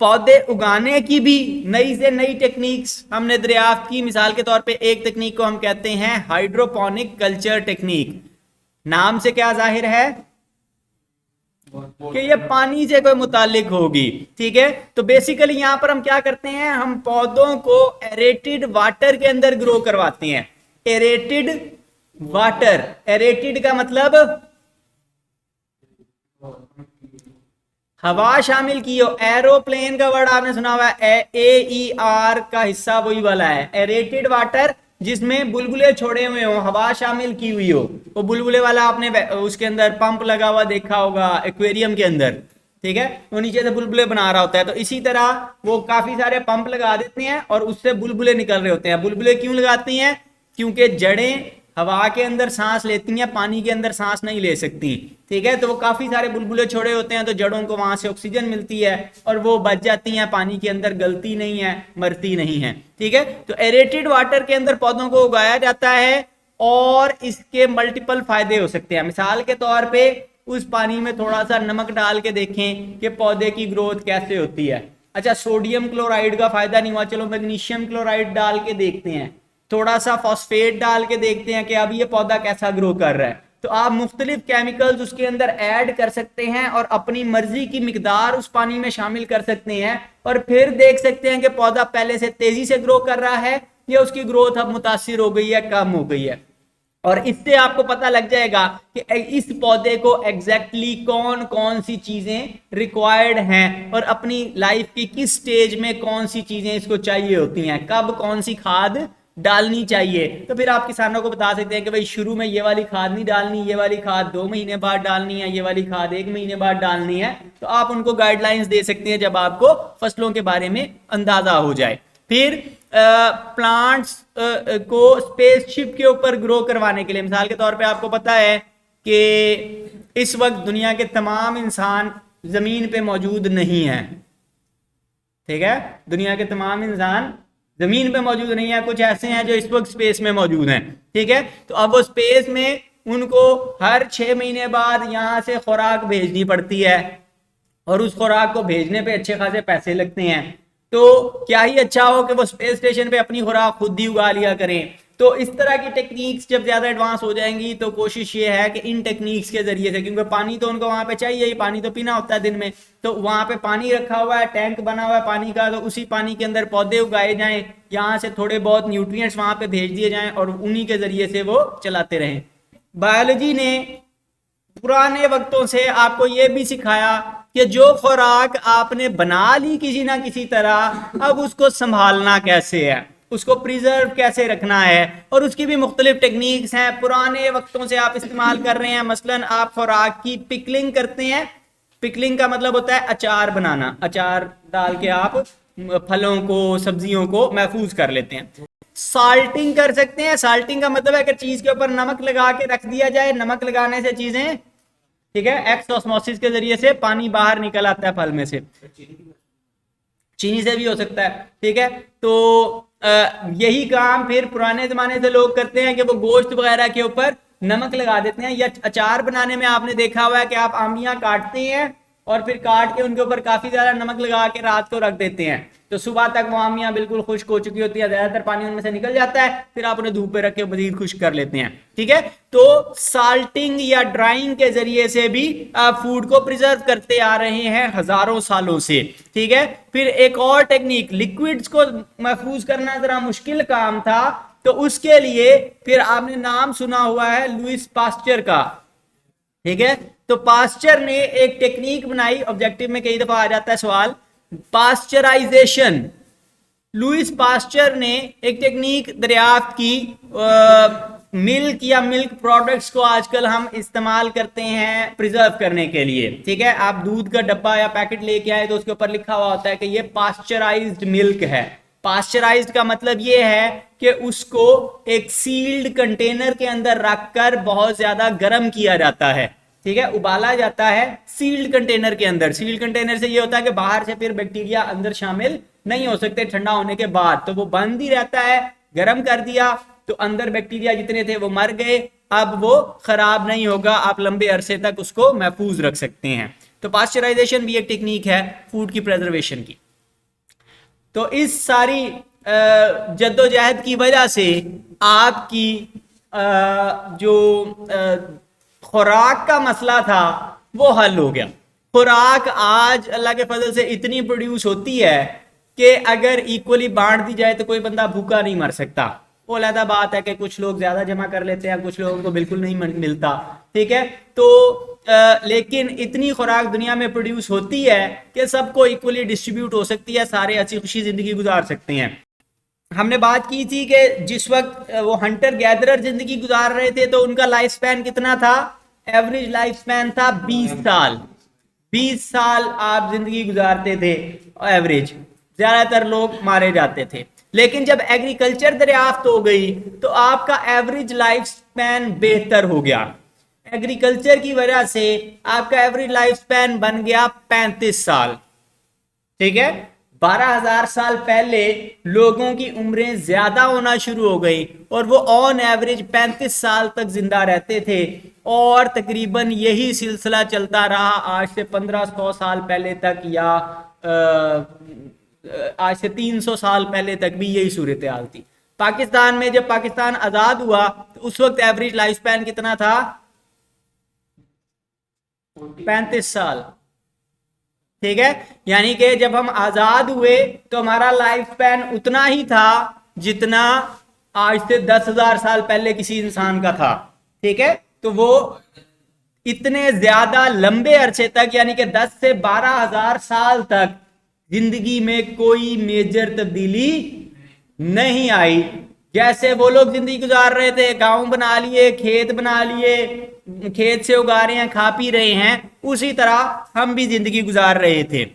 पौधे उगाने की भी नई से नई टेक्निक्स हमने दरियाफ्त की। मिसाल के तौर पे एक टेक्निक को हम कहते हैं हाइड्रोपोनिक कल्चर टेक्निक। नाम से क्या जाहिर है कि ये पानी से कोई मुतालिक होगी, ठीक है। तो बेसिकली यहां पर हम क्या करते हैं, हम पौधों को एरेटेड वाटर के अंदर ग्रो करवाते हैं। एरेटेड वाटर, एरेटेड का मतलब हवा शामिल की हो। एरोप्लेन का वर्ड आपने सुना हुआ है, AER का हिस्सा वही वाला है। एरेटेड वाटर जिसमें बुलबुले छोड़े हुए हो, हवा शामिल की हुई हो, वो बुलबुले वाला आपने उसके अंदर पंप लगा हुआ देखा होगा एक्वेरियम के अंदर, ठीक है। वो नीचे से बुलबुले बना रहा होता है। तो इसी तरह वो काफी सारे पंप लगा देते हैं और उससे बुलबुले निकल रहे होते हैं। बुलबुले क्यों लगाती हैं, क्योंकि जड़ें हवा के अंदर सांस लेती हैं, पानी के अंदर सांस नहीं ले सकती, ठीक है। तो वो काफी सारे बुलबुले छोड़े होते हैं, तो जड़ों को वहां से ऑक्सीजन मिलती है और वो बच जाती हैं, पानी के अंदर गलती नहीं है, मरती नहीं है, ठीक है। तो एरेटेड वाटर के अंदर पौधों को उगाया जाता है और इसके मल्टीपल फायदे हो सकते हैं। मिसाल के तौर पे उस पानी में थोड़ा सा नमक डाल के देखें कि पौधे की ग्रोथ कैसे होती है। अच्छा, सोडियम क्लोराइड का फायदा नहीं हुआ, चलो मैग्नीशियम क्लोराइड डाल के देखते हैं, थोड़ा सा फॉस्फेट डाल के देखते हैं कि अब ये पौधा कैसा ग्रो कर रहा है। तो आप मुख्तलिफ केमिकल्स उसके अंदर ऐड कर सकते हैं और अपनी मर्जी की मिकदार उस पानी में शामिल कर सकते हैं और फिर देख सकते हैं कि पौधा पहले से तेजी से ग्रो कर रहा है या उसकी ग्रोथ अब मुतासिर हो गई है, कम हो गई है। और इससे आपको पता लग जाएगा कि इस पौधे को एग्जैक्टली कौन कौन सी चीजें रिक्वायर्ड हैं और अपनी लाइफ की किस स्टेज में कौन सी चीजें इसको चाहिए होती हैं, कब कौन सी खाद डालनी चाहिए। तो फिर आप किसानों को बता सकते हैं कि भाई शुरू में ये वाली खाद नहीं डालनी, ये वाली खाद 2 महीने बाद डालनी है, ये वाली खाद 1 महीने बाद डालनी है। तो आप उनको गाइडलाइंस दे सकते हैं जब आपको फसलों के बारे में अंदाजा हो जाए। फिर प्लांट्स को स्पेसशिप के ऊपर ग्रो करवाने के लिए, मिसाल के तौर पे आपको पता है कि इस वक्त दुनिया के तमाम इंसान जमीन पे मौजूद नहीं है, ठीक है। दुनिया के तमाम इंसान जमीन पे मौजूद नहीं है, कुछ ऐसे हैं जो इस वक्त स्पेस में मौजूद हैं, ठीक है। तो अब वो स्पेस में उनको हर 6 महीने बाद यहाँ से खुराक भेजनी पड़ती है और उस खुराक को भेजने पे अच्छे खासे पैसे लगते हैं। तो क्या ही अच्छा हो कि वो स्पेस स्टेशन पे अपनी खुराक खुद ही उगा लिया करें। तो इस तरह की टेक्निक्स जब ज़्यादा एडवांस हो जाएंगी तो कोशिश ये है कि इन टेक्निक्स के ज़रिए से, क्योंकि पानी तो उनको वहाँ पे चाहिए ही, पानी तो पीना होता है दिन में, तो वहाँ पे पानी रखा हुआ है, टैंक बना हुआ है पानी का, तो उसी पानी के अंदर पौधे उगाए जाएं, यहाँ से थोड़े बहुत न्यूट्रिएंट्स वहाँ पे भेज दिए जाएं और उन्हीं के ज़रिए से वो चलाते रहें। बायोलॉजी ने पुराने वक्तों से आपको ये भी सिखाया कि जो खुराक आपने बना ली किसी ना किसी तरह, अब उसको संभालना कैसे है, उसको प्रिजर्व कैसे रखना है, और उसकी भी मुख्तलिफ टेक्निक्स हैं, पुराने वक्तों से आप इस्तेमाल कर रहे हैं। मसलन आप खुराक की पिकलिंग करते हैं। पिकलिंग का मतलब होता है अचार बनाना, अचार डाल के आप फलों को, सब्जियों को महफूज कर लेते हैं। साल्टिंग कर सकते हैं। साल्टिंग का मतलब है कि चीज के ऊपर नमक लगा के रख दिया जाए, नमक लगाने से चीजें, ठीक है, एक्स ऑस्मोसिस के जरिए से पानी बाहर निकल आता है फल में से, चीनी से भी हो सकता है, ठीक है। तो यही काम फिर पुराने जमाने से लोग करते हैं कि वो गोश्त वगैरह के ऊपर नमक लगा देते हैं। या अचार बनाने में आपने देखा हुआ है कि आप आमियां काटते हैं और फिर काट के उनके ऊपर काफी ज्यादा नमक लगा के रात को रख देते हैं, तो सुबह तक वो आमियां बिल्कुल खुश्क हो चुकी होती है, ज्यादातर पानी उनमें से निकल जाता है, फिर आप उन्हें धूप पे रख के मजीद खुश्क कर लेते हैं, ठीक है। तो साल्टिंग या ड्राइंग के जरिए से भी आप फूड को प्रिजर्व करते आ रहे हैं हजारों सालों से, ठीक है। फिर एक और टेक्निक, लिक्विड्स को महफूज करना जरा मुश्किल काम था, तो उसके लिए फिर आपने नाम सुना हुआ है लुइस पास्चर का, ठीक है। तो पास्चर ने एक टेक्निक बनाई, ऑब्जेक्टिव में कई दफा आ जाता है सवाल, पास्चराइजेशन। लुइस पास्चर ने एक टेक्निक दरियाफ्त की, मिल्क या मिल्क प्रोडक्ट्स को आजकल हम इस्तेमाल करते हैं प्रिजर्व करने के लिए, ठीक है। आप दूध का डब्बा या पैकेट लेके आए तो उसके ऊपर लिखा हुआ होता है कि ये पास्चराइज्ड मिल्क है। पास्चराइज्ड का मतलब ये है कि उसको एक सील्ड कंटेनर के अंदर रखकर बहुत ज्यादा गर्म किया जाता है, ठीक है, उबाला जाता है सील्ड कंटेनर के अंदर। सील्ड कंटेनर से ये होता है कि बाहर से फिर बैक्टीरिया अंदर शामिल नहीं हो सकते ठंडा होने के बाद, तो वो बंद ही रहता है। गर्म कर दिया तो अंदर बैक्टीरिया जितने थे वो मर गए, अब वो खराब नहीं होगा, आप लंबे अरसे तक उसको महफूज रख सकते हैं। तो पास्चराइजेशन भी एक टेक्निक है फूड की प्रिजर्वेशन की। تو اس ساری جدوجہد کی وجہ سے آپ کی جو خوراک کا مسئلہ تھا وہ حل ہو گیا. خوراک آج اللہ کے فضل سے اتنی پروڈیوس ہوتی ہے کہ اگر ایکولی بانٹ دی جائے تو کوئی بندہ بھوکا نہیں مر سکتا. وہ علیحدہ بات ہے کہ کچھ لوگ زیادہ جمع کر لیتے ہیں, کچھ لوگوں کو بالکل نہیں ملتا, ٹھیک ہے. تو لیکن اتنی خوراک دنیا میں پروڈیوس ہوتی ہے کہ سب کو ایکولی ڈسٹریبیوٹ ہو سکتی ہے, سارے اچھی خوشی زندگی گزار سکتے ہیں. ہم نے بات کی تھی کہ جس وقت وہ ہنٹر گیدرر زندگی گزار رہے تھے تو ان کا لائف سپین کتنا تھا؟ ایوریج لائف سپین تھا 20 سال. 20 سال آپ زندگی گزارتے تھے ایوریج, زیادہ تر لوگ مارے جاتے تھے. لیکن جب ایگریکلچر دریافت ہو گئی تو آپ کا ایوریج لائف سپین بہتر ہو گیا. ایگریکلچر کی وجہ سے آپ کا ایوریج لائف سپین بن گیا 35 سال, ٹھیک ہے. 12,000 سال پہلے لوگوں کی عمریں زیادہ ہونا شروع ہو گئی اور وہ آن ایوریج 35 سال تک زندہ رہتے تھے, اور تقریباً یہی سلسلہ چلتا رہا آج سے 1500 سال پہلے تک, یا آج سے 300 سال پہلے تک بھی یہی صورتحال تھی. پاکستان میں جب پاکستان آزاد ہوا تو اس وقت ایوریج لائف سپین کتنا تھا؟ 35 سال, ٹھیک ہے. یعنی کہ جب ہم آزاد ہوئے تو ہمارا لائف سپین اتنا ہی تھا جتنا آج سے 10,000 سال پہلے کسی انسان کا تھا, ٹھیک ہے. تو وہ اتنے زیادہ لمبے عرصے تک, یعنی کہ 10 سے 12,000 سال تک زندگی میں کوئی میجر تبدیلی نہیں آئی. جیسے وہ لوگ زندگی گزار رہے تھے, گاؤں بنا لیے, کھیت بنا لیے, کھیت سے اگا رہے ہیں, کھا پی رہے ہیں, اسی طرح ہم بھی زندگی گزار رہے تھے.